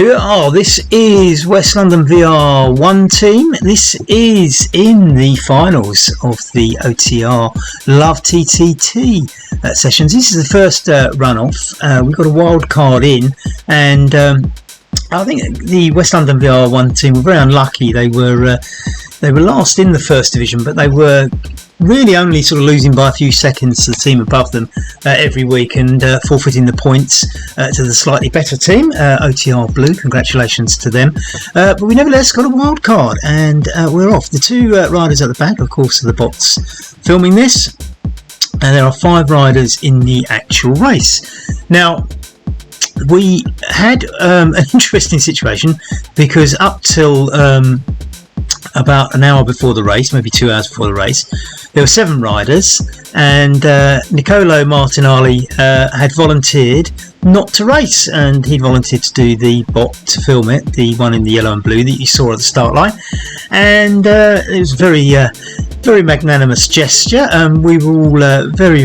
This is West London VR1 team. This is in the finals of the OTR Love TTT sessions. This is the first runoff. We've got a wild card in, and I think the West London VR1 team were very unlucky. They were last in the first division, but they were really only sort of losing by a few seconds to the team above them every week, and forfeiting the points to the slightly better team, OTR Blue. Congratulations to them. But we nevertheless got a wild card, and we're off. The two riders at the back, of course, are the bots filming this, and there are 5 riders in the actual race. Now, we had an interesting situation, because up till about an hour before the race, maybe 2 hours before the race, there were 7 riders, and Nicolo Martinelli had volunteered not to race, and he volunteered to do the bot to film it, the one in the yellow and blue that you saw at the start line, and it was a very magnanimous gesture. We were all very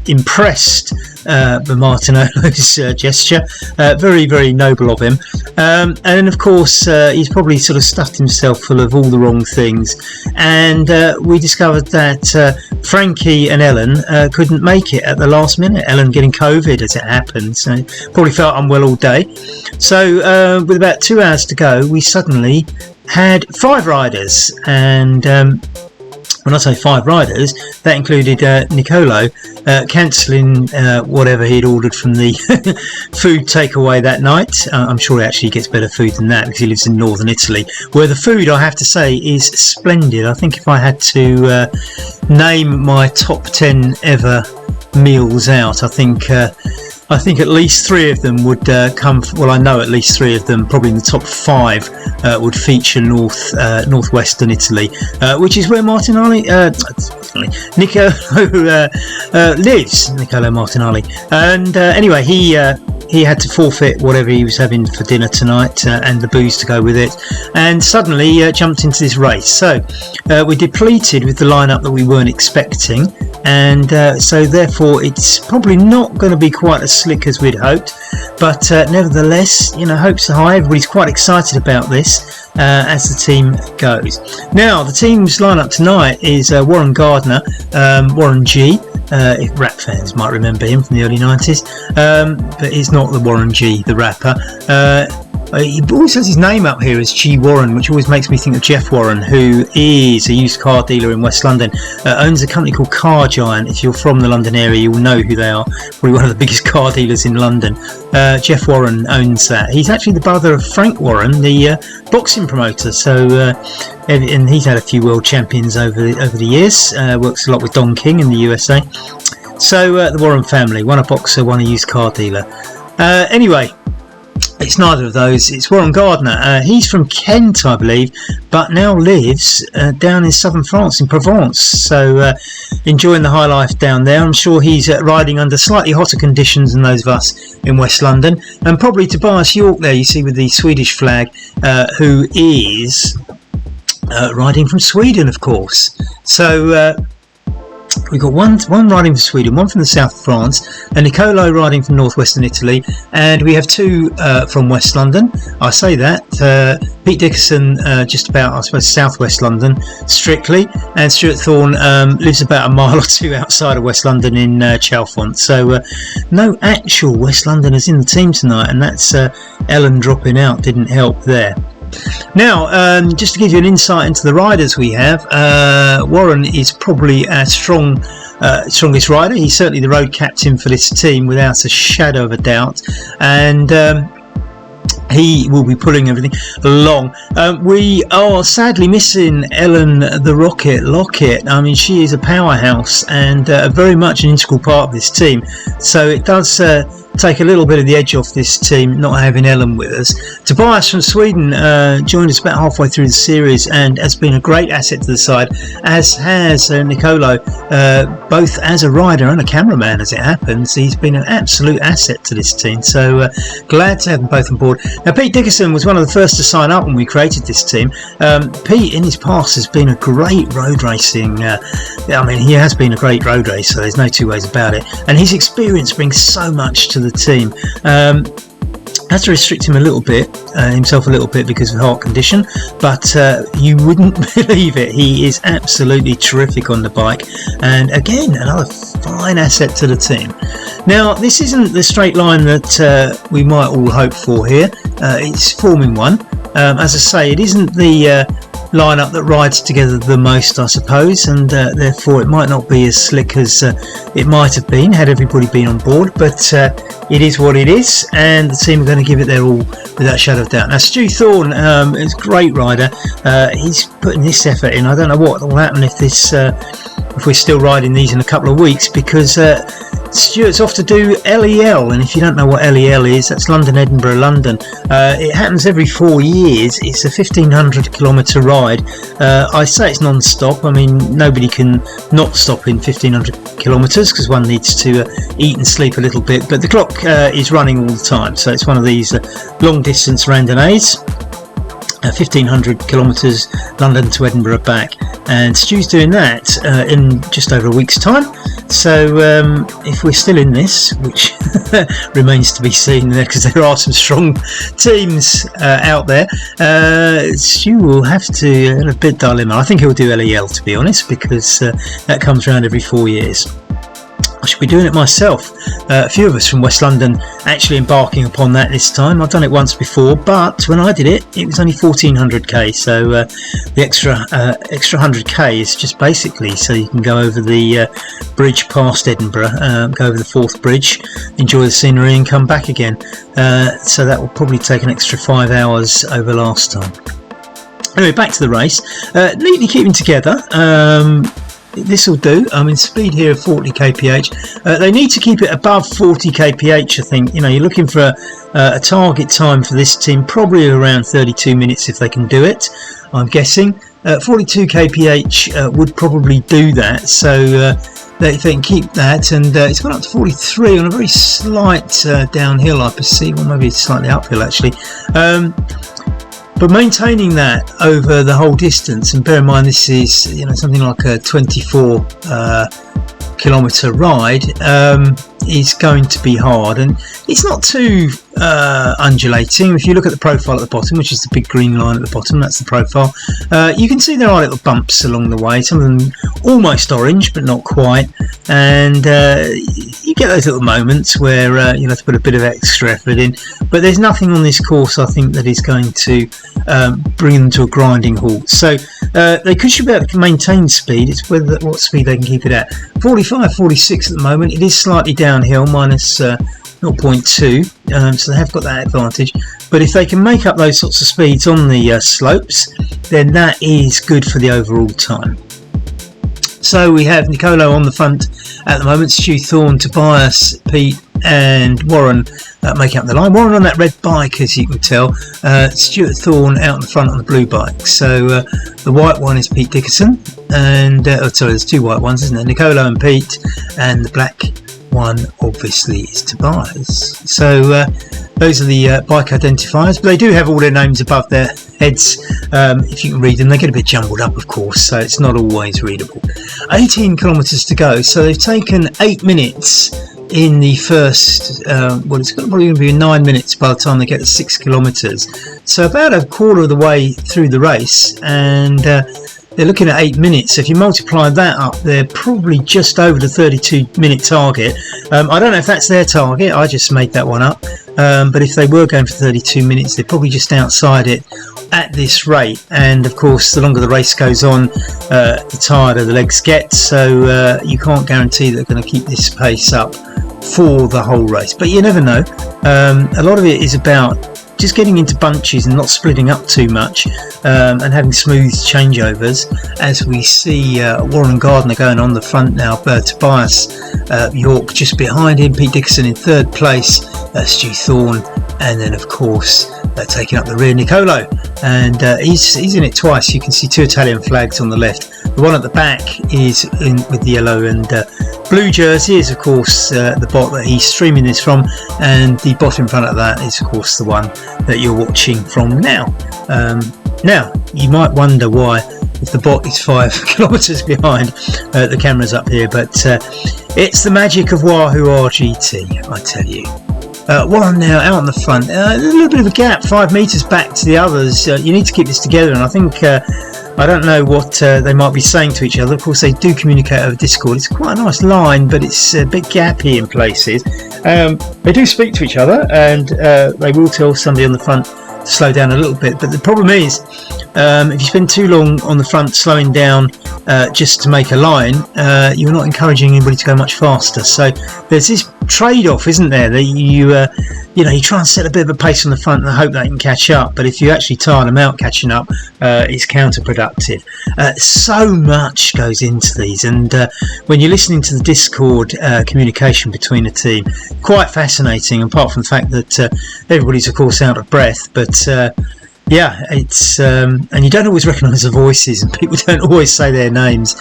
impressed by Martinello's gesture. Very noble of him, and of course he's probably sort of stuffed himself full of all the wrong things, and we discovered that Frankie and Ellen couldn't make it at the last minute. Ellen getting COVID as it happened, so probably felt unwell all day. So with about 2 hours to go, we suddenly had 5 riders, and when I say 5 riders, that included Nicolo cancelling whatever he'd ordered from the food takeaway that night. I'm sure he actually gets better food than that, because he lives in northern Italy, where the food, I have to say, is splendid. I think if I had to name my top 10 ever meals out, I think at least 3 of them would come. Well, I know at least 3 of them, probably in the top 5, would feature northwestern Italy, which is where Nico lives. Nicolo Martinelli, and anyway, he had to forfeit whatever he was having for dinner tonight, and the booze to go with it, and suddenly jumped into this race. So we're depleted with the lineup that we weren't expecting, and so therefore it's probably not going to be quite as slick as we'd hoped, but nevertheless, hopes are high. Everybody's quite excited about this as the team goes. Now, the team's lineup tonight is Warren Gardner, Warren G, if rap fans might remember him from the early 90s, but he's not the Warren G, the rapper. He always has his name up here as G Warren, which always makes me think of Jeff Warren, who is a used car dealer in West London, owns a company called Car Giant. If you're from the London area, you'll know who they are. Probably one of the biggest car dealers in London. Jeff Warren owns that. He's actually the brother of Frank Warren, the boxing promoter. So, and he's had a few world champions over the years. Works a lot with Don King in the USA. So the Warren family, one a boxer, one a used car dealer. Anyway, it's neither of those. It's Warren Gardner. He's from Kent, I believe, but now lives down in southern France, in Provence. So enjoying the high life down there. I'm sure he's riding under slightly hotter conditions than those of us in West London. And probably Tobias York there, you see, with the Swedish flag, who is riding from Sweden, of course. So we've got one riding from Sweden, one from the south of France, and Nicolo riding from northwestern Italy, and we have 2 from West London. I say that. Pete Dickerson, just about, I suppose, southwest London, strictly, and Stuart Thorne lives about a mile or 2 outside of West London in Chalfont. So no actual West Londoners in the team tonight, and that's Ellen dropping out didn't help there. Now, just to give you an insight into the riders we have, Warren is probably our strongest rider. He's certainly the road captain for this team, without a shadow of a doubt, and he will be pulling everything along. We are sadly missing Ellen the Rocket Lockett. I mean, she is a powerhouse and very much an integral part of this team, so it does take a little bit of the edge off this team not having Ellen with us. Tobias from Sweden joined us about halfway through the series and has been a great asset to the side, as has Nicolo, both as a rider and a cameraman as it happens. He's been an absolute asset to this team, so glad to have them both on board. Now, Pete Dickerson was one of the first to sign up when we created this team. Pete in his past has been a great road racing, I mean, he has been a great road racer, there's no two ways about it, and his experience brings so much to the team. Has to restrict him a little bit, himself a little bit, because of heart condition, but you wouldn't believe it. He is absolutely terrific on the bike, and again, another fine asset to the team. Now, this isn't the straight line that we might all hope for here. It's forming one. As I say, it isn't the lineup that rides together the most, I suppose, and therefore it might not be as slick as it might have been had everybody been on board, but it is what it is, and the team are going to give it their all without a shadow of doubt. Now, Stu Thorne is a great rider. He's putting this effort in. I don't know what will happen if we're still riding these in a couple of weeks, because Stuart's off to do LEL, and if you don't know what LEL is, that's London, Edinburgh, London. It happens every 4 years. It's a 1,500 kilometre ride. I say it's non-stop. I mean, nobody can not stop in 1,500 kilometres, because one needs to eat and sleep a little bit, but the clock is running all the time, so it's one of these long distance randonnées. 1,500 kilometres, London to Edinburgh back, and Stu's doing that in just over a week's time. So if we're still in this, which remains to be seen there, because there are some strong teams out there, Stu will have to a bit dilemma. I think he'll do LEL, to be honest, because that comes around every 4 years. I should be doing it myself. A few of us from West London actually embarking upon that this time. I've done it once before, but when I did it, it was only 1,400k. So the extra 100k is just basically so you can go over the bridge past Edinburgh, go over the Forth Bridge, enjoy the scenery, and come back again. So that will probably take an extra 5 hours over last time. Anyway, back to the race. Neatly keeping together. This will do. I mean, speed here of 40 kph. They need to keep it above 40 kph, I think. You know, you're looking for a target time for this team, probably around 32 minutes if they can do it, I'm guessing. 42 kph would probably do that, so if they can keep that. And it's gone up to 43 on a very slight downhill, I perceive, or maybe it's slightly uphill actually. But maintaining that over the whole distance, and bear in mind this is, you know, something like a 24 kilometre ride, is going to be hard, and it's not too undulating. If you look at the profile at the bottom, which is the big green line at the bottom, that's the profile, you can see there are little bumps along the way, some of them almost orange but not quite, and you get those little moments where you have to put a bit of extra effort in, but there's nothing on this course I think that is going to bring them to a grinding halt. So they should be able to maintain speed. It's whether what speed they can keep it at. 45, 46 at the moment. It is slightly downhill, minus 0.2, so they have got that advantage. But if they can make up those sorts of speeds on the slopes, then that is good for the overall time. So we have Nicolo on the front at the moment, Stu Thorne, Tobias, Pete and Warren making up the line. Warren on that red bike, as you can tell. Stuart Thorne out in the front on the blue bike. So the white one is Pete Dickerson, and sorry, there's two white ones, isn't there? Nicolo and Pete, and the black one obviously is Tobias. So those are the bike identifiers, but they do have all their names above their heads. If you can read them, they get a bit jumbled up, of course, so it's not always readable. 18 kilometres to go, so they've taken 8 minutes in the first, well, it's probably going to be 9 minutes by the time they get to 6 kilometres. So about a quarter of the way through the race, and they're looking at 8 minutes. So if you multiply that up, they're probably just over the 32-minute target. I don't know if that's their target, I just made that one up. But if they were going for 32 minutes, they're probably just outside it at this rate. And of course, the longer the race goes on, the tireder the legs get. So you can't guarantee that they're going to keep this pace up for the whole race. But you never know. A lot of it is about just getting into bunches and not splitting up too much, and having smooth changeovers, as we see Warren Gardner going on the front now, Tobias York just behind him, Pete Dickerson in third place, Stu Thorne, and then of course taking up the rear, Nicolo, and he's in it twice. You can see two Italian flags on the left. The one at the back is in with the yellow and blue jersey is of course the bot that he's streaming this from, and the bot in front of that is of course the one that you're watching from now. Now you might wonder why, if the bot is 5 kilometers behind, the camera's up here, but it's the magic of Wahoo RGT, I tell you. while I'm now out on the front, a little bit of a gap, 5 metres back to the others. You need to keep this together, and I think I don't know what they might be saying to each other. Of course, they do communicate over Discord. It's quite a nice line, but it's a bit gappy in places. They do speak to each other, and they will tell somebody on the front to slow down a little bit. But the problem is, if you spend too long on the front slowing down just to make a line, you're not encouraging anybody to go much faster. So there's this trade-off, isn't there, that you try and set a bit of a pace on the front and hope they can catch up, but if you actually tire them out catching up, it's counterproductive. So much goes into these, and when you're listening to the Discord communication between the team, quite fascinating, apart from the fact that everybody's of course out of breath, but it's and you don't always recognise the voices, and people don't always say their names,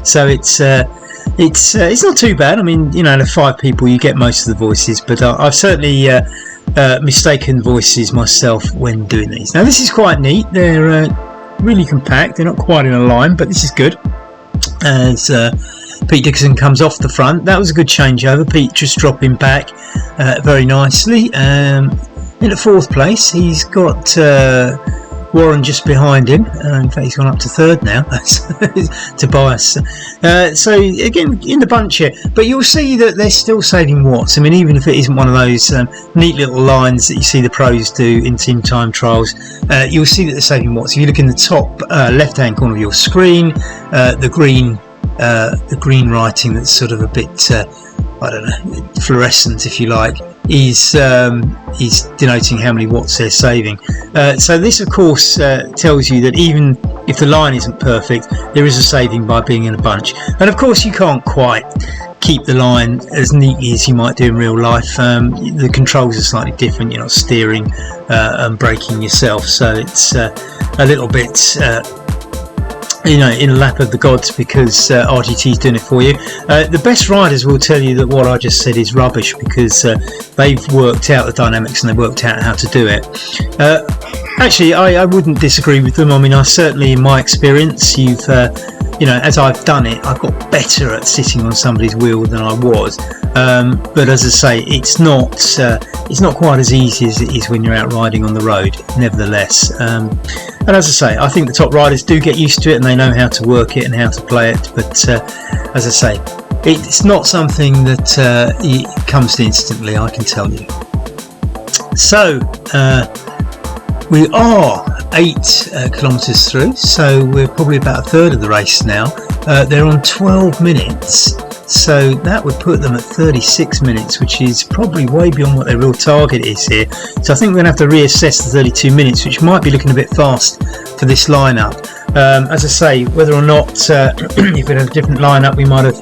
so it's not too bad. I mean, out of 5 people you get most of the voices, but I've certainly mistaken voices myself when doing these. Now this is quite neat. They're really compact. They're not quite in a line, but this is good. As Pete Dickinson comes off the front, that was a good changeover. Pete just dropping back very nicely. In at 4th place, he's got Warren just behind him. In fact, he's gone up to 3rd now. Tobias. So again, in the bunch here, but you'll see that they're still saving watts. I mean, even if it isn't one of those neat little lines that you see the pros do in team time trials, you'll see that they're saving watts. If you look in the top left-hand corner of your screen, the green writing that's sort of a bit, I don't know, fluorescent, if you like, is denoting how many watts they're saving. So this of course tells you that even if the line isn't perfect, there is a saving by being in a bunch. And of course you can't quite keep the line as neatly as you might do in real life. The controls are slightly different. You're not steering and braking yourself, so it's a little bit in a lap of the gods, because RGT is doing it for you. The best riders will tell you that what I just said is rubbish, because they've worked out the dynamics and they've worked out how to do it. Actually, I wouldn't disagree with them. I mean, I certainly, in my experience, as I've done it, I've got better at sitting on somebody's wheel than I was. But as I say, it's not quite as easy as it is when you're out riding on the road, nevertheless. And as I say, I think the top riders do get used to it and they know how to work it and how to play it. But as I say, it's not something that comes instantly, I can tell you. So we are 8 kilometres through, so we're probably about a third of the race now. They're on 12 minutes, so that would put them at 36 minutes, which is probably way beyond what their real target is here. So I think we're going to have to reassess the 32 minutes, which might be looking a bit fast for this lineup. As I say, whether or not if we had a different lineup, we might have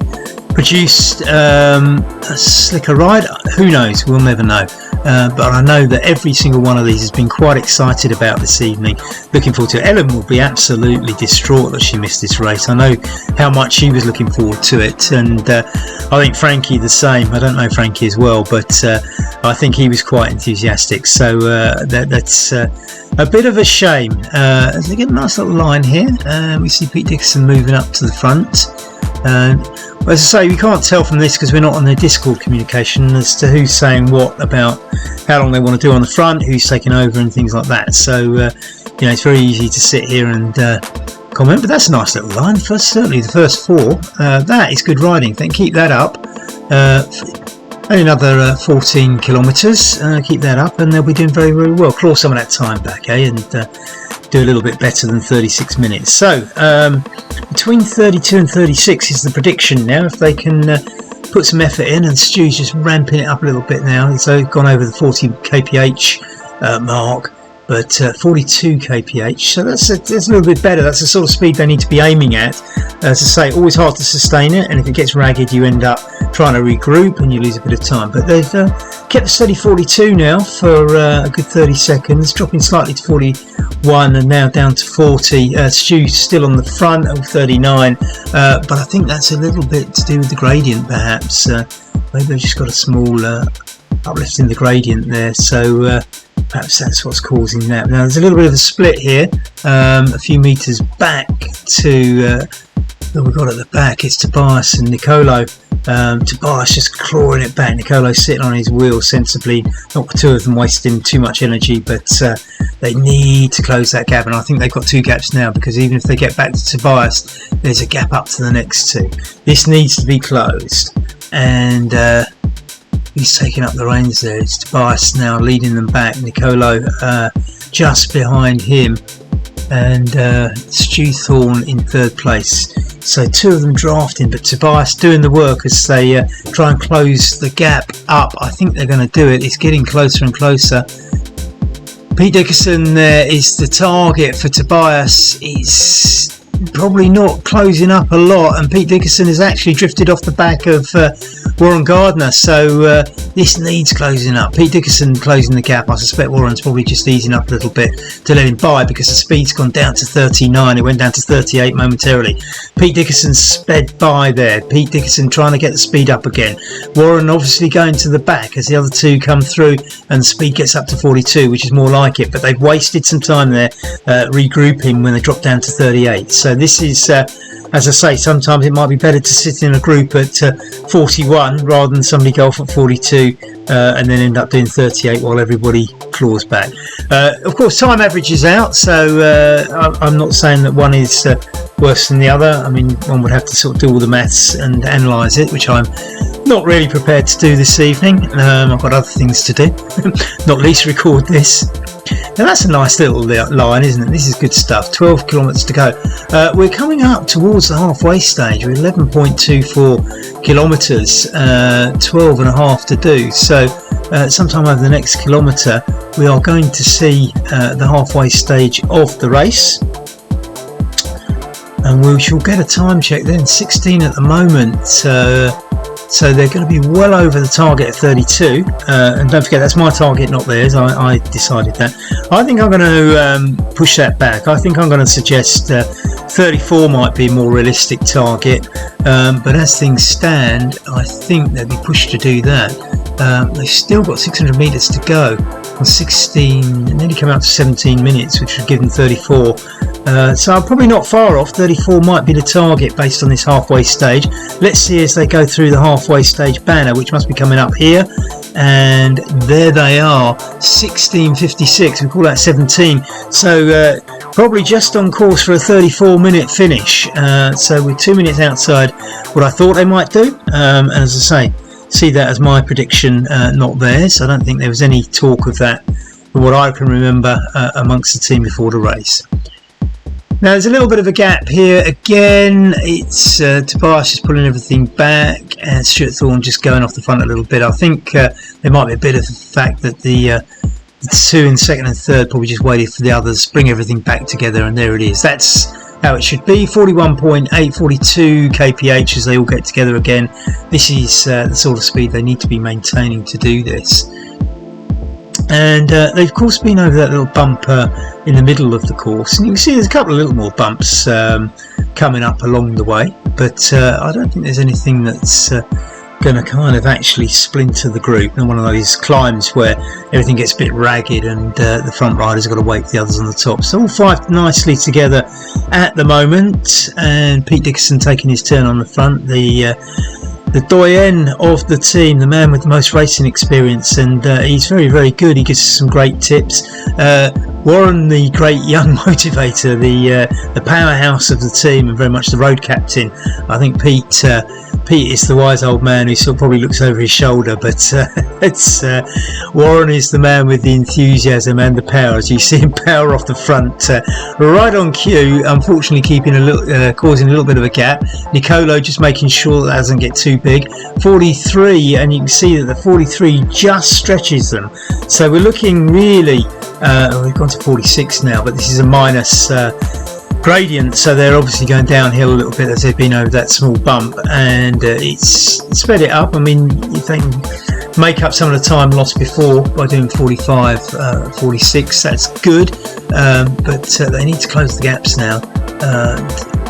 produced a slicker ride. Who knows? We'll never know. But I know that every single one of these has been quite excited about this evening. Looking forward to it. Ellen will be absolutely distraught that she missed this race. I know how much she was looking forward to it, and I think Frankie the same. I don't know Frankie as well, but I think he was quite enthusiastic. So that's a bit of a shame. As we get a nice little line here, we see Pete Dickinson moving up to the front. As I say, we can't tell from this because we're not on the Discord communication as to who's saying what about how long they want to do on the front, who's taking over and things like that. So it's very easy to sit here and comment, but that's a nice little line. Certainly the first 4, that is good riding. Then keep that up. Only another 14 kilometres. Keep that up, and they'll be doing very, very well. Claw some of that time back, and do a little bit better than 36 minutes. So between 32 and 36 is the prediction now. If they can put some effort in, and Stu's just ramping it up a little bit now. So gone over the 40 kph mark, but 42 kph. So that's a little bit better. That's the sort of speed they need to be aiming at. As I say, always hard to sustain it, and if it gets ragged, you end up trying to regroup and you lose a bit of time. But they've kept the steady 42 now for a good 30 seconds, dropping slightly to 41 and now down to 40. Stu still on the front of 39, but I think that's a little bit to do with the gradient, perhaps. Maybe they've just got a small uplift in the gradient there, so perhaps that's what's causing that. Now there's a little bit of a split here, a few metres back to that we've got at the back. It's Tobias and Nicolo. Tobias just clawing it back. Nicolo sitting on his wheel sensibly. Not the two of them wasting too much energy, but they need to close that gap, and I think they've got 2 gaps now, because even if they get back to Tobias, there's a gap up to the next 2. This needs to be closed, and he's taking up the reins there. It's Tobias now leading them back. Nicolo just behind him, and Stu Thorne in 3rd place. So 2 of them drafting, but Tobias doing the work as they try and close the gap up. I think they're going to do it. It's getting closer and closer. Pete Dickerson is the target for Tobias. He's probably not closing up a lot, and Pete Dickerson has actually drifted off the back of Warren Gardner, so this needs closing up. Pete Dickerson closing the gap. I suspect Warren's probably just easing up a little bit to let him by, because the speed's gone down to 39. It went down to 38 momentarily. Pete Dickerson sped by there. Pete Dickerson trying to get the speed up again. Warren obviously going to the back as the other 2 come through, and the speed gets up to 42, which is more like it, but they've wasted some time there regrouping when they drop down to 38. So this is, as I say, sometimes it might be better to sit in a group at 41 rather than somebody go off at 42 and then end up doing 38 while everybody claws back. Of course, time averages out, so I'm not saying that one is worse than the other. I mean, one would have to sort of do all the maths and analyse it, which I'm not really prepared to do this evening. I've got other things to do, not least record this. Now that's a nice little line, isn't it? This is good stuff. 12 kilometres to go. We're coming up towards the halfway stage. We're 11.24 kilometres, 12 and a half to do. So sometime over the next kilometre we are going to see the halfway stage of the race, and we shall get a time check then. 16 at the moment. So they're going to be well over the target of 32, and don't forget that's my target, not theirs. I decided that. I think I'm going to push that back. I think I'm going to suggest 34 might be a more realistic target, but as things stand, I think they'll be pushed to do that. They've still got 600 metres to go on 16, nearly coming up to 17 minutes, which would give them 34. So I'm probably not far off. 34 might be the target based on this halfway stage. Let's see as they go through the halfway stage banner, which must be coming up here, and there they are, 16:56. We call that 17. So probably just on course for a 34-minute finish. So we're 2 minutes outside what I thought they might do, and as I say, see that as my prediction, not theirs. I don't think there was any talk of that, from what I can remember, amongst the team before the race. Now there's a little bit of a gap here again. It's Tobias just pulling everything back, and Stuart Thorne just going off the front a little bit. I think there might be a bit of the fact that the 2 in second and third probably just waited for the others, bring everything back together, and there it is. That's how it should be. 41.842 kph as they all get together again. This is the sort of speed they need to be maintaining to do this. And they've of course been over that little bump in the middle of the course, and you can see there's a couple of little more bumps coming up along the way, but I don't think there's anything that's going to kind of actually splinter the group, and one of those climbs where everything gets a bit ragged and the front riders have got to wait for the others on the top. So all 5 nicely together at the moment, and Pete Dickerson taking his turn on the front, the doyen of the team, the man with the most racing experience, and he's very, very good. He gives us some great tips. Warren, the great young motivator, the powerhouse of the team, and very much the road captain. I think Pete is the wise old man who sort of probably looks over his shoulder, but Warren is the man with the enthusiasm and the power, as you see him power off the front, right on cue. Unfortunately, keeping causing a little bit of a gap. Nicolo just making sure that doesn't get too big. 43, and you can see that the 43 just stretches them. So we're looking really. We've gone to 46 now, but this is a minus gradient, so they're obviously going downhill a little bit as they've been over that small bump, and it's sped it up. I mean, if they can make up some of the time lost before by doing 45, 46, that's good, but they need to close the gaps now,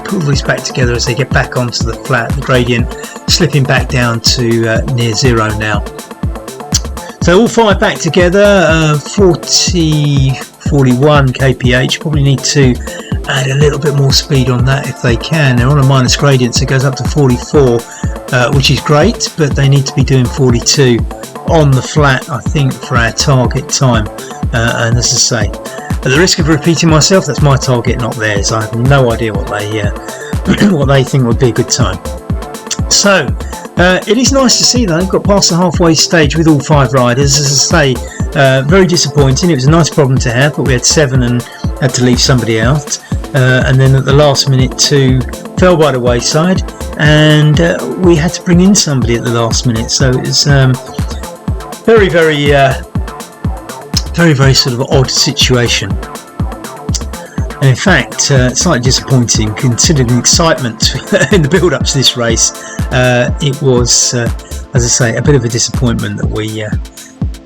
pull this back together as they get back onto the flat, the gradient slipping back down to near zero now. So all 5 back together, 41 kph, probably need to add a little bit more speed on that if they can. They're on a minus gradient, so it goes up to 44, which is great, but they need to be doing 42 on the flat, I think, for our target time. And as I say, at the risk of repeating myself, that's my target, not theirs. I have no idea what they what they think would be a good time. So it is nice to see that they've got past the halfway stage with all 5 riders. As I say, very disappointing. It was a nice problem to have, but we had 7 and had to leave somebody out. And then at the last minute, 2 fell by the wayside, and we had to bring in somebody at the last minute. So it was very, very sort of odd situation. And in fact, slightly disappointing considering the excitement in the build-up to this race. It was, as I say, a bit of a disappointment that we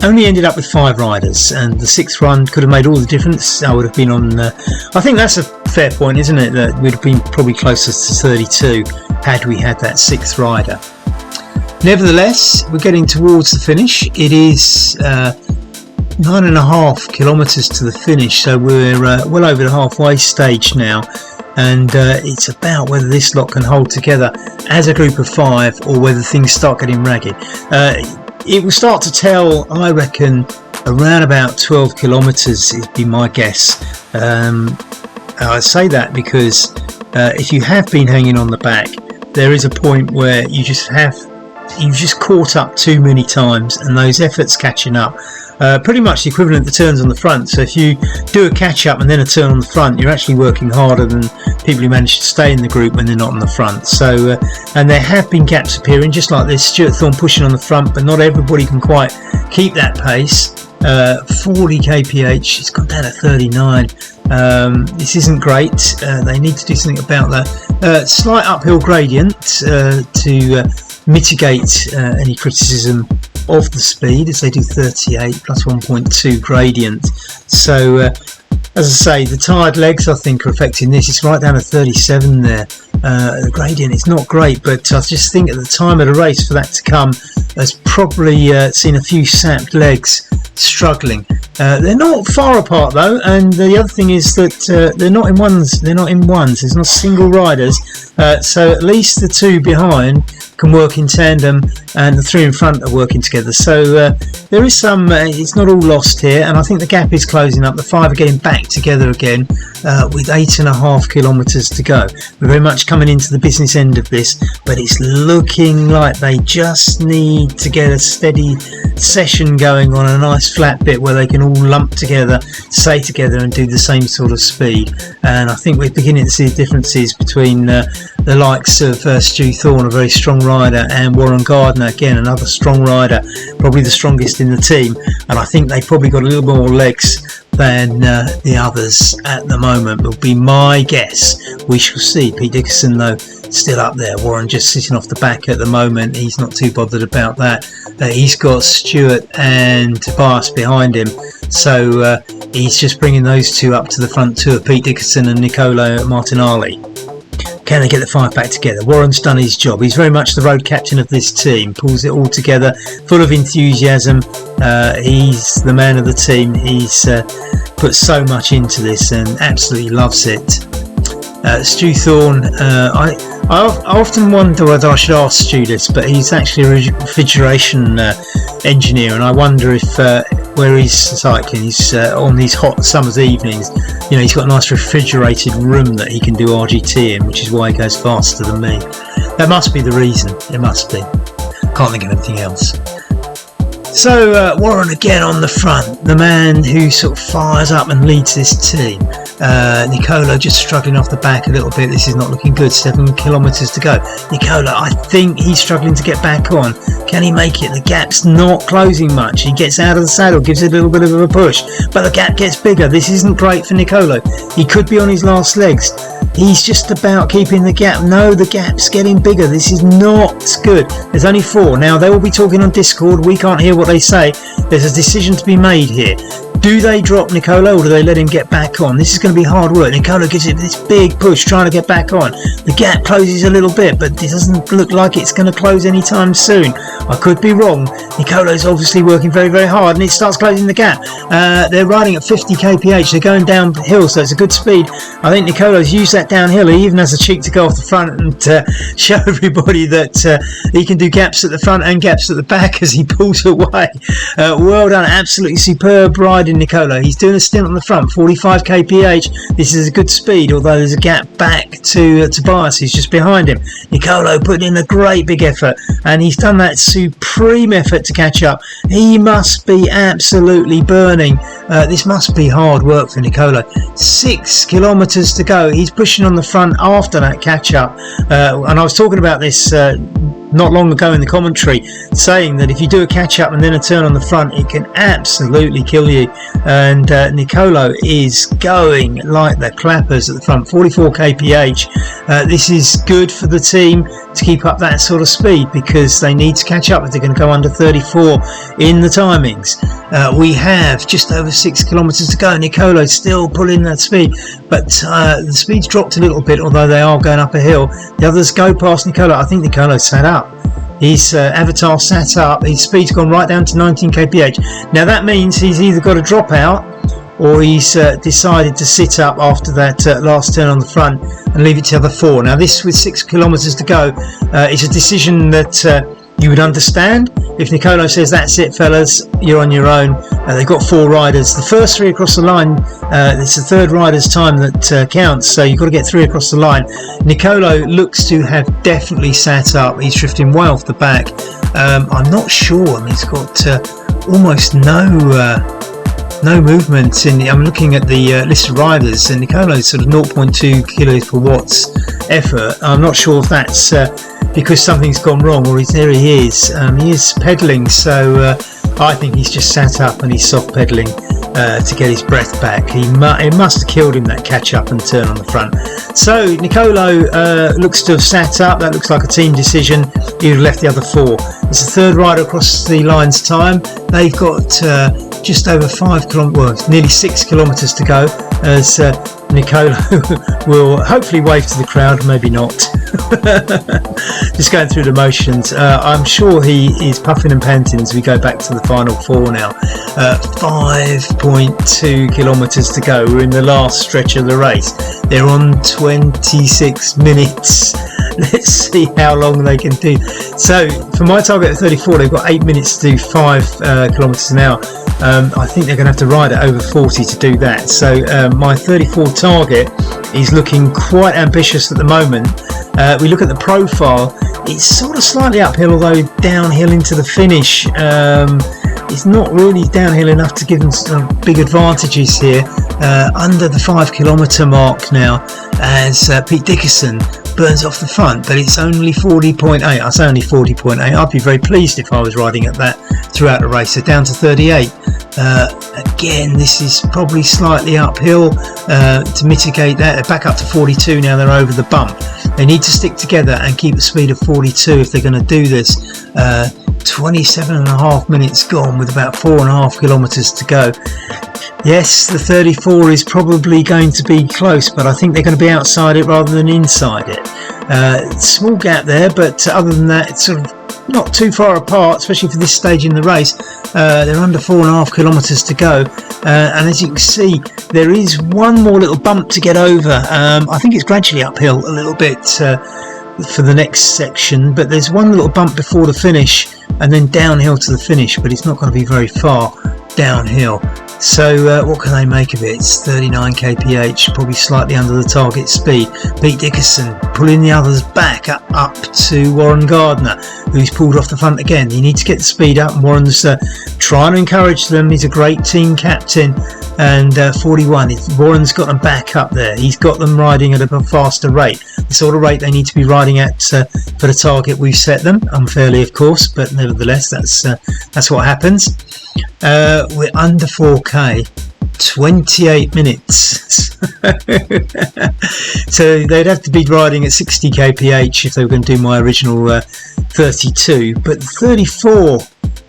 only ended up with 5 riders, and the 6th run could have made all the difference. I would have been on, I think that's a fair point, isn't it, that we'd have been probably closer to 32 had we had that 6th rider. Nevertheless, we're getting towards the finish. It is 9.5 kilometres to the finish, so we're well over the halfway stage now, and it's about whether this lot can hold together as a group of 5 or whether things start getting ragged. It will start to tell, I reckon, around about 12 kilometres would be my guess. I say that because if you have been hanging on the back, there is a point where you've just caught up too many times, and those efforts catching up, pretty much the equivalent to turns on the front. So if you do a catch up and then a turn on the front, you're actually working harder than people who manage to stay in the group when they're not on the front. So and there have been gaps appearing, just like this. Stuart Thorne pushing on the front, but not everybody can quite keep that pace. 40 kph, it's gone down to 39. This isn't great. They need to do something about that. Slight uphill gradient to mitigate any criticism of the speed, as they do 38 plus 1.2 gradient. So as I say, the tired legs I think are affecting this. It's right down to 37 there. The gradient is not great, but I just think at the time of the race for that to come has probably seen a few sapped legs struggling. They're not far apart though, and the other thing is that they're not in ones. There's not single riders, so at least the 2 behind can work in tandem, and the 3 in front are working together. So there is some, it's not all lost here, and I think the gap is closing up. The 5 are getting back together again with 8.5 kilometres to go. We're very much coming into the business end of this, but it's looking like they just need to get a steady session going on a nice flat bit where they can all lump together, stay together and do the same sort of speed. And I think we're beginning to see differences between the likes of Stu Thorne, a very strong rider, and Warren Gardner, again another strong rider, probably the strongest in the team, and I think they've probably got a little more legs than the others at the moment, will be my guess. We shall see. Pete Dickinson though still up there, Warren just sitting off the back at the moment. He's not too bothered about that. He's got Stewart and Tobias behind him, so he's just bringing those 2 up to the front 2 of Pete Dickinson and Niccolo Martinelli. Can they get the 5 back together? Warren's done his job. He's very much the road captain of this team, pulls it all together, full of enthusiasm. He's the man of the team. He's put so much into this and absolutely loves it. Stu Thorne, I often wonder whether I should ask Stu this, but he's actually a refrigeration engineer, and I wonder if where he's cycling, he's on these hot summer's evenings, you know, he's got a nice refrigerated room that he can do RGT in, which is why he goes faster than me. That must be the reason. It must be. Can't think of anything else. So Warren again on the front, the man who sort of fires up and leads this team. Niccolo just struggling off the back a little bit. This is not looking good. 7 kilometres to go. Niccolo, I think he's struggling to get back on. Can he make it? The gap's not closing much. He gets out of the saddle, gives it a little bit of a push, but the gap gets bigger. This isn't great for Niccolo. He could be on his last legs. He's just about keeping the gap. No, the gap's getting bigger. This is not good. There's only 4. Now, they will be talking on Discord. We can't hear what they say. There's a decision to be made here. Do they drop Nicolo or do they let him get back on? This is going to be hard work. Nicolo gives it this big push trying to get back on. The gap closes a little bit, but it doesn't look like it's going to close anytime soon. I could be wrong. Nicolo's obviously working very, very hard, and it starts closing the gap. They're riding at 50 kph. They're going downhill, so it's a good speed. I think Nicolo's used that downhill. He even has a cheek to go off the front and show everybody that he can do gaps at the front and gaps at the back as he pulls away. Well done. Absolutely superb riding, Nicolo. He's doing a stint on the front, 45 kph. This is a good speed, although there's a gap back to Tobias, who's just behind him. Nicolo putting in a great big effort, and he's done that supreme effort to catch up. He must be absolutely burning. This must be hard work for Nicolo. 6 kilometers to go. He's pushing on the front after that catch up, and I was talking about this not long ago in the commentary, saying that if you do a catch up and then a turn on the front, it can absolutely kill you. And Nicolo is going like the clappers at the front, 44 kph. This is good for the team to keep up that sort of speed, because they need to catch up if they're going to go under 34 in the timings. We have just over 6 kilometers to go. Nicolo's still pulling that speed, but the speed's dropped a little bit, although they are going up a hill. The others go past Nicolo. I think Nicolo's sat up. His avatar sat up. His speed's gone right down to 19 kph. Now that means he's either got to drop out, or he's decided to sit up after that last turn on the front and leave it to the other 4. Now this, with 6 kilometers to go, is a decision that you would understand. If Nicolo says, that's it fellas, you're on your own. They've got 4 riders. The first 3 across the line, it's the third rider's time that counts, so you've got to get 3 across the line. Nicolo looks to have definitely sat up. He's drifting way off the back. I'm not sure. I mean, he's got almost no movement in. I'm looking at the list of riders, and Nicolo's sort of 0.2 kilos per watts effort. I'm not sure if that's because something's gone wrong, or there he is. He is pedalling, so I think he's just sat up and he's soft pedaling to get his breath back. It must have killed him, that catch up and turn on the front. So Nicolo looks to have sat up. That looks like a team decision. He would have left the other 4. It's the third rider across the line's time. They've got just over 5 kilometers, well, nearly 6 kilometers to go, as Nicolo will hopefully wave to the crowd, maybe not. Just going through the motions. I'm sure he is puffing and panting as we go back to the final 4 now. 5.2 kilometers to go. We're in the last stretch of the race. They're on 26 minutes. Let's see how long they can do. So for my target of 34, they've got 8 minutes to do 5 kilometers an hour. I think they're going to have to ride at over 40 to do that. So my 34 target is looking quite ambitious at the moment. We look at the profile. It's sort of slightly uphill, although downhill into the finish. It's not really downhill enough to give them some big advantages here. Under the 5 kilometre mark now, as Pete Dickerson burns off the front, but it's only 40.8. I say only 40.8. I'd be very pleased if I was riding at that throughout the race. So down to 38. Again, this is probably slightly uphill to mitigate that. They're back up to 42 now. They're over the bump. They need to stick together and keep the speed of 42 if they're going to do this. 27.5 minutes gone with about 4.5 kilometers to go. Yes, the 34 is probably going to be close, but I think they're going to be outside it rather than inside it. Small gap there, but other than that, it's sort of not too far apart, especially for this stage in the race. They're under 4.5 kilometers to go, and as you can see, there is one more little bump to get over. I think it's gradually uphill a little bit for the next section, but there's one little bump before the finish and then downhill to the finish, but it's not going to be very far downhill. So what can they make of it? It's 39 kph, probably slightly under the target speed. Pete Dickerson pulling the others back up to Warren Gardner, who's pulled off the front again. You need to get the speed up, and Warren's trying to encourage them. He's a great team captain, and 41. Warren's got them back up there. He's got them riding at a faster rate, the sort of rate they need to be riding at for the target we've set them, unfairly of course, but nevertheless that's what happens. We're under 4k, 28 minutes. So they'd have to be riding at 60 kph if they were going to do my original 32, but 34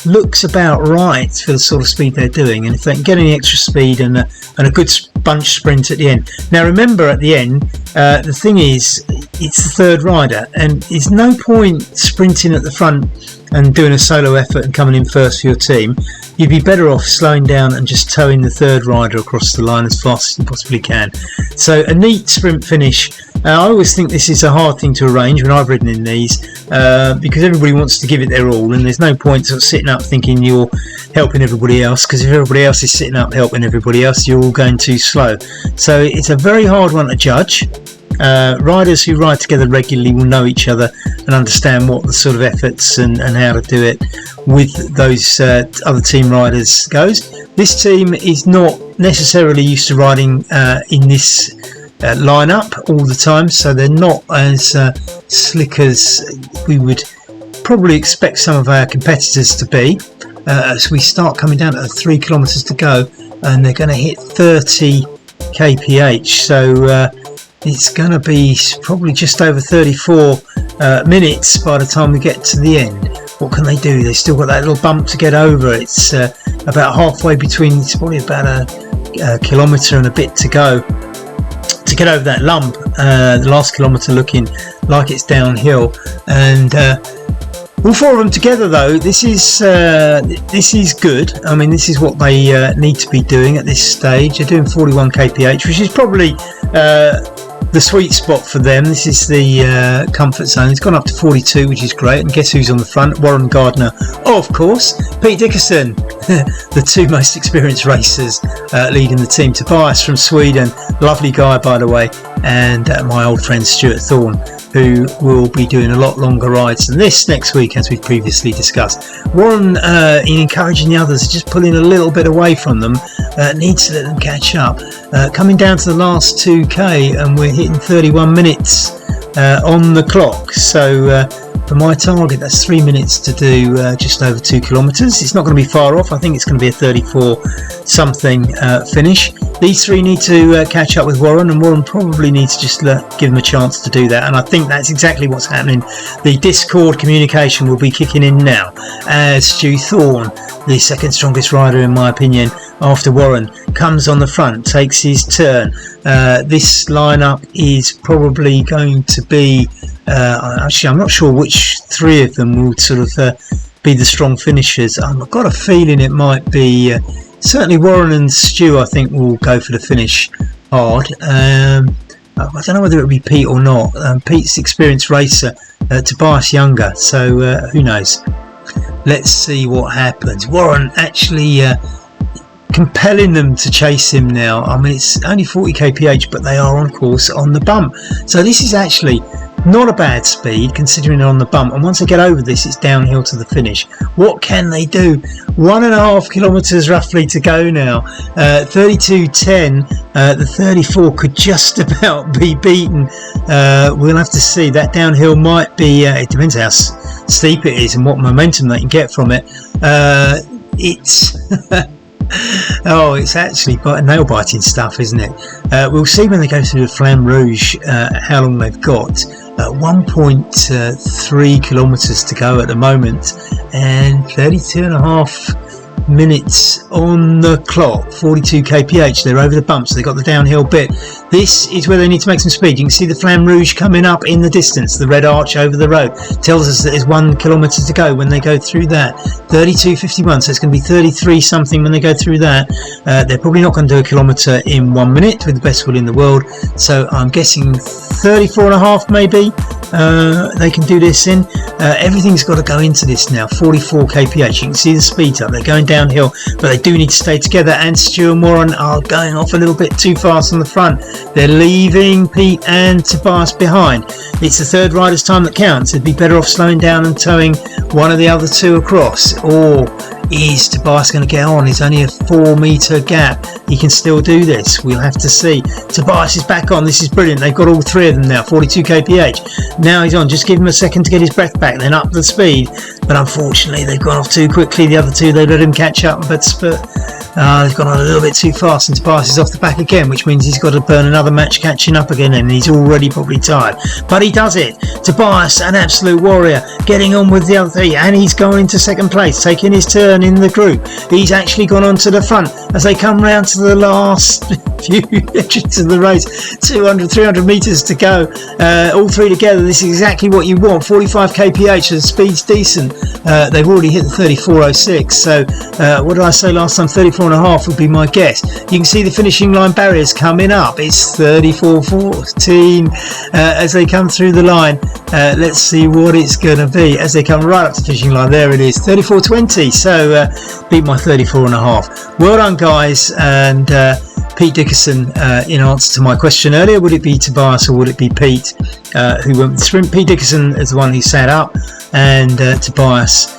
looks about right for the sort of speed they're doing, and if they can get any extra speed and a good bunch sprint at the end. Now remember, at the end, the thing is, it's the third rider, and there's no point sprinting at the front and doing a solo effort and coming in first for your team. You'd be better off slowing down and just towing the third rider across the line as fast as you possibly can. So a neat sprint finish. I always think this is a hard thing to arrange when I've ridden in these, because everybody wants to give it their all, and there's no point sort of sitting up thinking you're helping everybody else, because if everybody else is sitting up helping everybody else, you're all going too slow. So it's a very hard one to judge. Riders who ride together regularly will know each other and understand what the sort of efforts and how to do it with those other team riders goes. This team is not necessarily used to riding in this lineup all the time, so they're not as slick as we would probably expect some of our competitors to be. As we start coming down to 3 kilometers to go, and they're going to hit 30 kph, so it's going to be probably just over 34 minutes by the time we get to the end. What can they do? They've still got that little bump to get over. It's about halfway between, it's probably about a kilometre and a bit to go to get over that lump. The last kilometre looking like it's downhill, and all four of them together, though, this is good. I mean, this is what they need to be doing at this stage. They're doing 41 kph, which is probably the sweet spot for them. This is the comfort zone. It's gone up to 42, which is great. And guess who's on the front? Warren Gardner, of course. Pete Dickerson, the two most experienced racers leading the team. Tobias from Sweden, lovely guy, by the way, and my old friend Stuart Thorne, who will be doing a lot longer rides than this next week, as we previously discussed. Warren, in encouraging the others, just pulling a little bit away from them, needs to let them catch up. Coming down to the last 2k, and we're hitting 31 minutes on the clock. So for my target, that's 3 minutes to do just over 2 kilometres. It's not going to be far off. I think it's going to be a 34 something finish. These three need to catch up with Warren, and Warren probably needs to just give them a chance to do that, and I think that's exactly what's happening. The Discord communication will be kicking in now as Stu Thorne, the second strongest rider in my opinion after Warren, comes on the front, takes his turn. This lineup is probably going to be actually, I'm not sure which three of them will sort of be the strong finishers. I've got a feeling it might be certainly Warren and Stu. I think will go for the finish hard. I don't know whether it will be Pete or not. Pete's experienced racer, Tobias younger, so who knows. Let's see what happens. Warren actually compelling them to chase him now. I mean, it's only 40 kph, but they are on course on the bump, so this is actually not a bad speed considering they're on the bump, and once they get over this, it's downhill to the finish. What can they do? 1.5 kilometers roughly to go now. 32.10. The 34 could just about be beaten. We'll have to see. That downhill might be, it depends how steep it is and what momentum they can get from it. It's oh, it's actually nail-biting stuff, isn't it? We'll see when they go through the Flamme Rouge how long they've got. 1.3 kilometers to go at the moment, and 32.5 minutes on the clock. 42 kph. They're over the bump, so they've got the downhill bit. This is where they need to make some speed. You can see the Flamme Rouge coming up in the distance. The red arch over the road tells us that there's 1 kilometre to go when they go through that. 32.51, so it's going to be 33 something when they go through that. They're probably not going to do a kilometre in 1 minute with the best will in the world, so I'm guessing 34.5 maybe. They can do this in. Everything's got to go into this now. 44 kph. You can see the speeds up. They're going downhill, but they do need to stay together, and Stu and Warren are going off a little bit too fast on the front. They're leaving Pete and Tobias behind. It's the third rider's time that counts. It'd be better off slowing down and towing one of the other two across. Or is Tobias going to get on? It's only a 4 metre gap. He can still do this. We'll have to see. Tobias is back on. This is brilliant. They've got all three of them now. 42 kph. Now he's on. Just give him a second to get his breath back, then up the speed. But unfortunately, they've gone off too quickly. The other two, they let him catch up. But He's gone on a little bit too fast, and Tobias is off the back again, which means he's got to burn another match catching up again, and he's already probably tired. But he does it. Tobias, an absolute warrior, getting on with the other three, and he's going to second place, taking his turn in the group. He's actually gone on to the front as they come round to the last few edges of the race. 200, 300 metres to go. All three together, this is exactly what you want. 45 kph, the speed's decent. They've already hit the 34.06, so what did I say last time? 34.5 would be my guess. You can see the finishing line barriers coming up. It's 34.14 as they come through the line. Let's see what it's going to be as they come right up to the finishing line. There it is, 34.20, so beat my 34.5. Well done, guys. And Pete Dickerson, in answer to my question earlier, would it be Tobias or would it be Pete who went with the sprint? Pete Dickerson is the one who sat up, and Tobias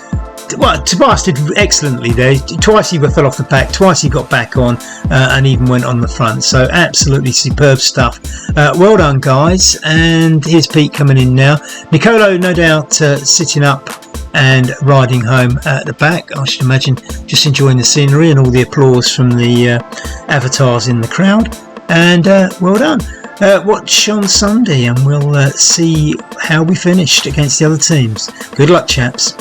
did excellently there. Twice he fell off the back, twice he got back on, and even went on the front. So absolutely superb stuff. Well done, guys. And here's Pete coming in now. Nicolo, no doubt, sitting up and riding home at the back, I should imagine, just enjoying the scenery and all the applause from the avatars in the crowd. And well done. Watch on Sunday, and we'll see how we finished against the other teams. Good luck, chaps.